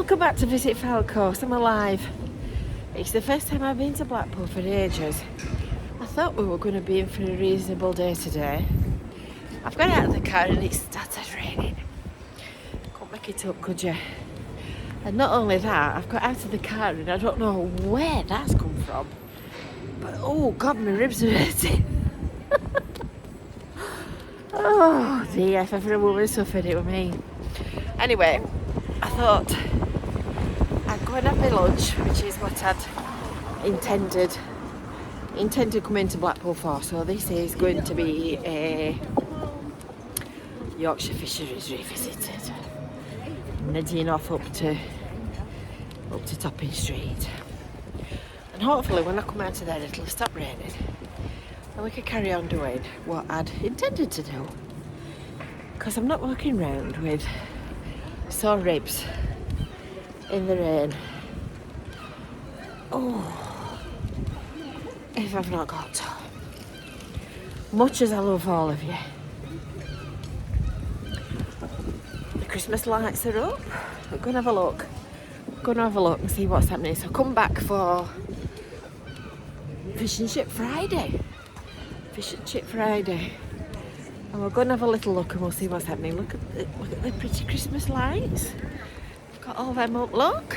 Welcome back to Visit Fylde. I'm alive. It's the first time I've been to Blackpool for ages. I thought we were going to be in for a reasonable day today. I've got out of the car and it started raining. Couldn't make it up, could you? And not only that, I've got out of the car and I don't know where that's come from. But oh God, my ribs are hurting. Oh dear, if ever a woman suffered, it was me. Anyway, I thought I'd go and have my lunch, which is what I'd intended coming to Blackpool for. So this is going to be a Yorkshire Fisheries Revisited. Heading off up to Topping Street. And hopefully when I come out of there it'll stop raining and we can carry on doing what I'd intended to do. Because I'm not walking around with sore ribs in the rain. Oh, if I've not got time. Much as I love all of you. The Christmas lights are up. We're going to have a look. And see what's happening. So come back for Fish and Chip Friday. And we're going to have a little look and we'll see what's happening. Look at the pretty Christmas lights. I've got all them up, look.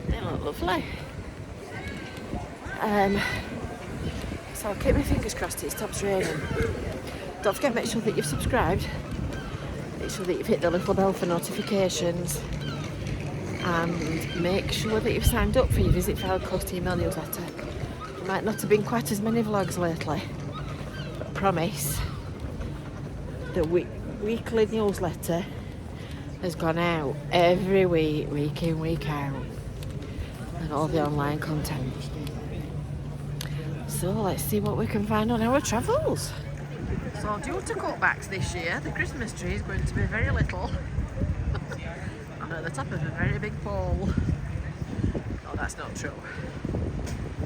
They look lovely. So I'll keep my fingers crossed it stops raining. Don't forget, make sure that you've subscribed. Make sure that you've hit the little bell for notifications. And make sure that you've signed up for your Visit Fylde email newsletter. There might not have been quite as many vlogs lately. But I promise the weekly newsletter has gone out every week in, week out, and all the online content. So let's see what we can find on our travels. So due to cutbacks this year, the Christmas tree is going to be very little and at the top of a very big pole. Oh, that's not true.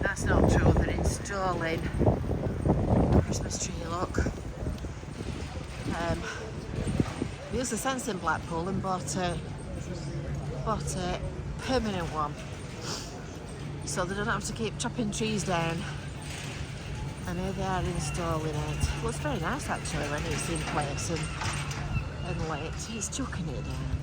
That's not true. They're installing a Christmas tree, look. We used the sense in Blackpool and bought a permanent one, so they don't have to keep chopping trees down. And here they are installing it. Well, it's very nice actually when it's in place and lit. It's chucking it down.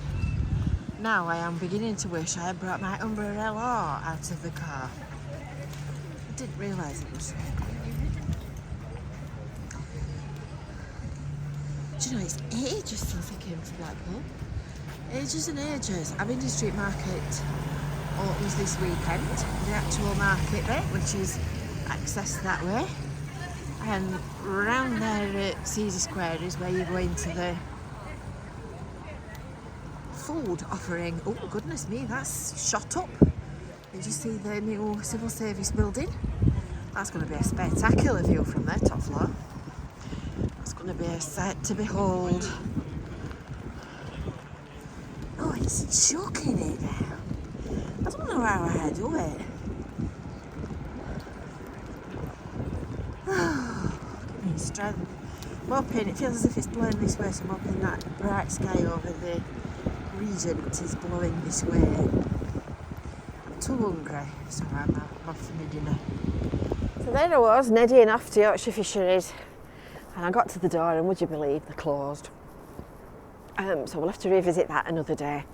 Now I am beginning to wish I had brought my umbrella out of the car. I didn't realise it was raining. Do you know, it's ages since I came to Blackpool. Ages and ages. I've been to Street Market opens this weekend, the actual market bit, which is accessed that way. And round there at Caesar Square is where you go into the food offering. Oh goodness me, that's shot up. Did you see the new civil service building? That's going to be a spectacular view from their top floor. It's going to be a sight to behold. Oh, it's choking it now. I don't know how I do it. Give me strength. I'm hoping, it feels as if it's blowing this way, so I'm hoping that bright sky over the Regent is blowing this way. I'm too hungry, so I'm off for my dinner. So there I was, neddying off to Yorkshire Fisheries. And I got to the door and would you believe they're closed. So we'll have to revisit that another day.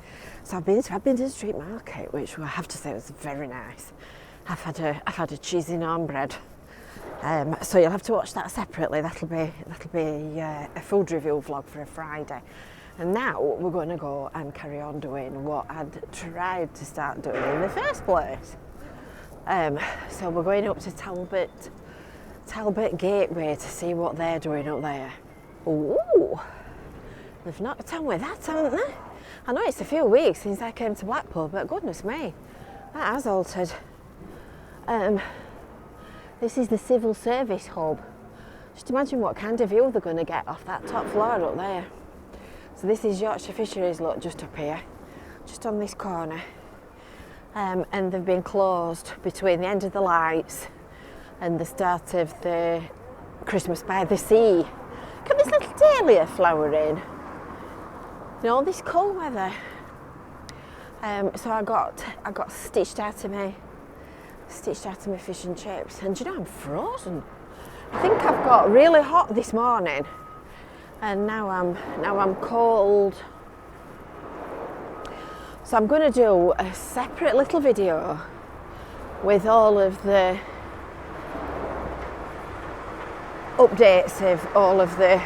So I've been to the street market, which I have to say was very nice. I've had a cheesy naan bread. So you'll have to watch that separately. That'll be a food review vlog for a Friday. And now we're going to go and carry on doing what I'd tried to start doing in the first place. So we're going up to Talbot Gateway to see what they're doing up there. Ooh, they've knocked on with that, haven't they? I know it's a few weeks since I came to Blackpool, but goodness me, that has altered. This is the civil service hub. Just imagine what kind of view they're going to get off that top floor up there. So this is Yorkshire Fisheries, look, just up here, just on this corner. And they've been closed between the end of the lights and the start of the Christmas by the sea. Look at this little dahlia flowering. You know, all this cold weather. So I got stitched out of my fish and chips, and you know, I'm frozen. I think I've got really hot this morning, and now I'm cold. So I'm going to do a separate little video with all of the updates of all of the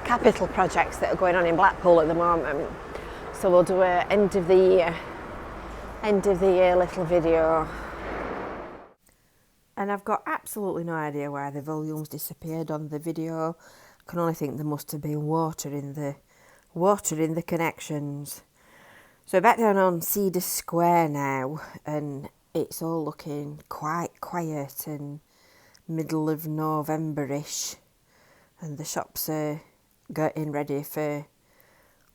capital projects that are going on in Blackpool at the moment. So we'll do a end of the year little video. And I've got absolutely no idea why the volumes disappeared on the video. I can only think there must have been water in the connections. So back down on Cedar Square now, and it's all looking quite quiet and middle of November-ish, and the shops are getting ready for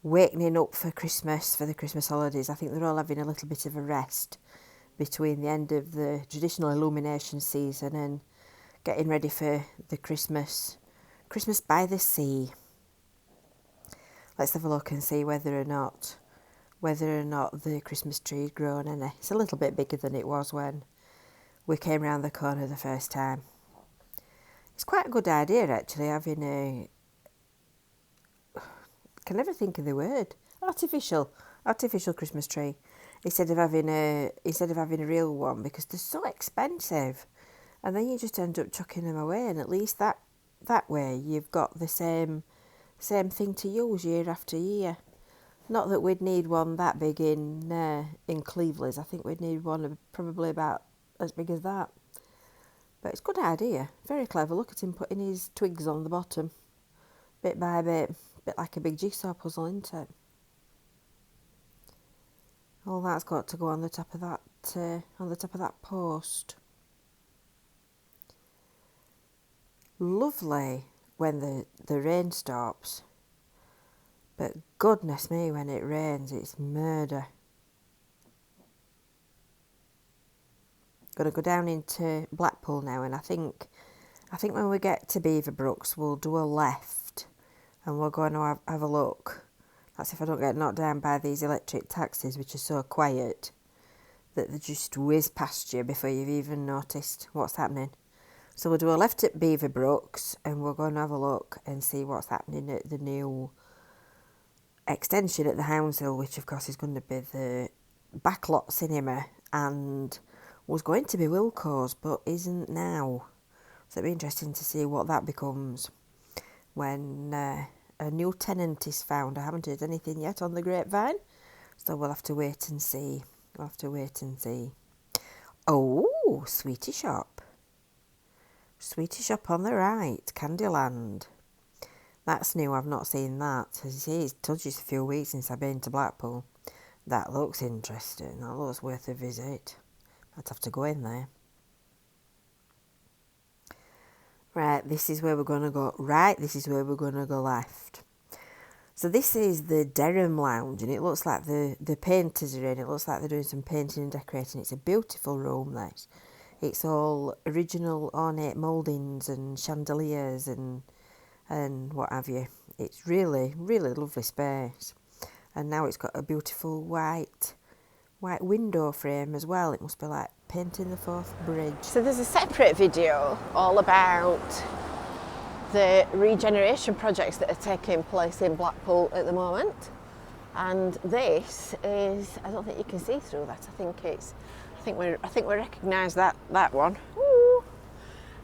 wakening up for Christmas, for the Christmas holidays. I think they're all having a little bit of a rest between the end of the traditional illumination season and getting ready for the Christmas by the sea. Let's have a look and see whether or not the Christmas tree had grown any. It's a little bit bigger than it was when we came round the corner the first time. It's quite a good idea actually, having a, I can never think of the word, artificial Christmas tree instead of having a real one, because they're so expensive, and then you just end up chucking them away, and at least that way you've got the same thing to use year after year. Not that we'd need one that big in Cleveland's. I think we'd need one probably about as big as that. But it's a good idea. Very clever. Look at him putting his twigs on the bottom, bit by bit like a big jigsaw puzzle, isn't it? All that's got to go on the top of that post. Lovely when the rain stops. But goodness me, when it rains, it's murder. Going to go down into Blackpool now, and I think when we get to Beaverbrooks, we'll do a left, and we're going to have a look. That's if I don't get knocked down by these electric taxis, which are so quiet that they just whiz past you before you've even noticed what's happening. So we'll do a left at Beaverbrooks, and we're going to have a look and see what's happening at the new extension at the Hounshill, which of course is going to be the backlot cinema and was going to be Wilco's but isn't now. So it'll be interesting to see what that becomes when a new tenant is found. I haven't heard anything yet on the grapevine, so we'll have to wait and see. Oh, Sweetie Shop on the right, Candyland. That's new, I've not seen that. As you see, it's told you it's a few weeks since I've been to Blackpool. That looks interesting, that looks worth a visit. I'd have to go in there. Right, this is where we're going to go right, this is where we're going to go left. So this is the Derham Lounge, and it looks like the painters are in. It looks like they're doing some painting and decorating. It's a beautiful room, this. It's all original ornate mouldings and chandeliers and what have you. It's really lovely space, and now it's got a beautiful white window frame as well. It must be like painting the Forth Bridge. So there's a separate video all about the regeneration projects that are taking place in Blackpool at the moment, and this is, I don't think you can see through that. I think we recognise that one. Ooh,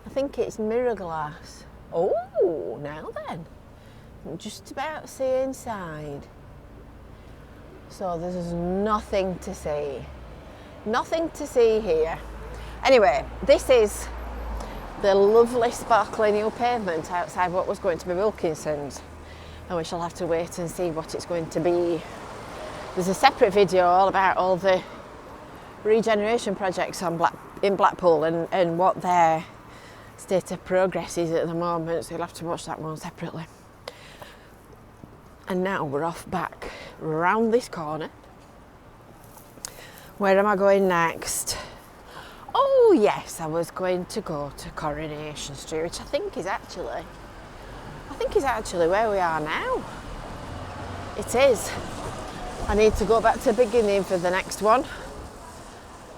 I think it's mirror glass. Oh, now then, I'm just about see inside. So there's nothing to see here. Anyway, this is the lovely sparkling new pavement outside what was going to be Wilkinson's, and we shall have to wait and see what it's going to be. There's a separate video all about all the regeneration projects in Blackpool and what their state of progress is at the moment, so you'll have to watch that one separately. And now we're off back round this corner. Where am I going next? Oh yes, I was going to go to Coronation Street, which I think is actually where we are now. It is. I need to go back to the beginning for the next one.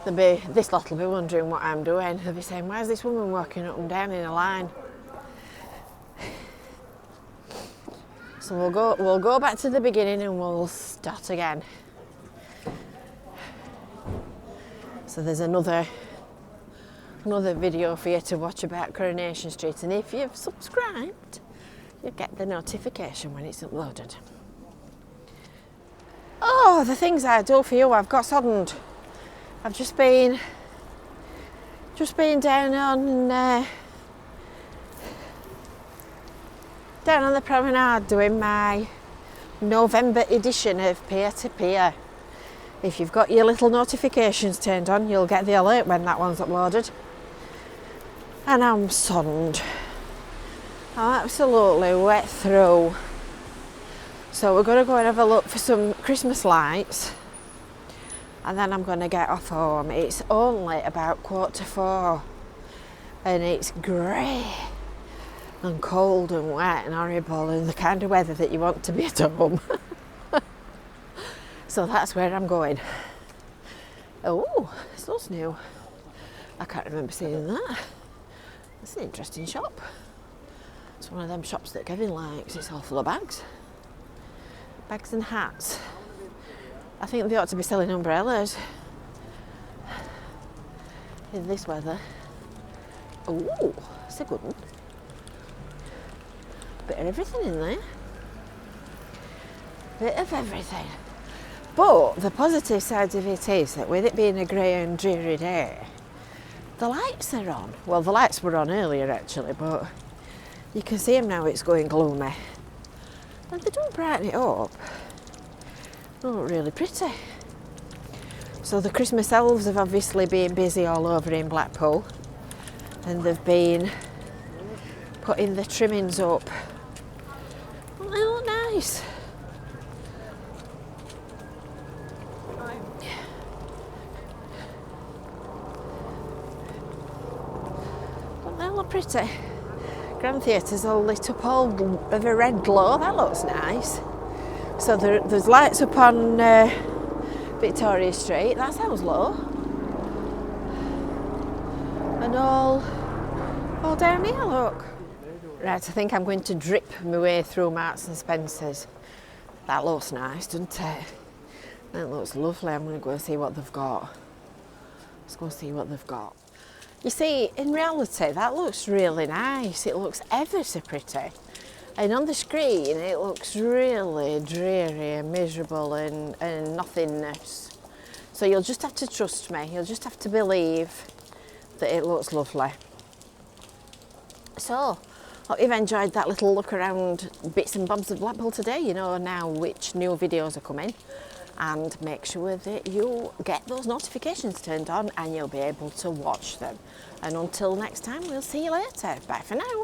This lot will be wondering what I'm doing. They'll be saying, why is this woman walking up and down in a line? So we'll go back to the beginning and we'll start again. So there's another video for you to watch about Coronation Street, and if you've subscribed, you'll get the notification when it's uploaded. Oh, the things I do for you, I've got soddened. I've just been down on the Promenade doing my November edition of Peer to Peer. If you've got your little notifications turned on, you'll get the alert when that one's uploaded. And I'm soddened. I'm absolutely wet through. So we're going to go and have a look for some Christmas lights, and then I'm going to get off home. It's only about 3:45 and it's grey and cold and wet and horrible and the kind of weather that you want to be at home. So that's where I'm going. Oh, this looks new. I can't remember seeing that. It's an interesting shop. It's one of them shops that Kevin likes. It's all full of bags. Bags and hats. I think they ought to be selling umbrellas in this weather. Oh, it's a good one. Bit of everything in there. Bit of everything. But the positive side of it is that with it being a grey and dreary day, the lights are on. Well, the lights were on earlier actually, but you can see them now. It's going gloomy. And they don't brighten it up. They look really pretty. So the Christmas elves have obviously been busy all over in Blackpool, and they've been putting the trimmings up. Well, they look nice. Don't they look pretty? Grand Theatre's all lit up all of a red glow. That looks nice. So there's lights up on Victoria Street. That sounds low. And all down here, look. Right, I think I'm going to drip my way through Marks and Spencer's. That looks nice, doesn't it? That looks lovely. I'm going to go and see what they've got. Let's go see what they've got. You see, in reality, that looks really nice. It looks ever so pretty. And on the screen, it looks really dreary and miserable and nothingness. So you'll just have to trust me. You'll just have to believe that it looks lovely. So, hope you've enjoyed that little look around bits and bobs of Blackpool today. You know now which new videos are coming. And make sure that you get those notifications turned on and you'll be able to watch them. And until next time, we'll see you later. Bye for now.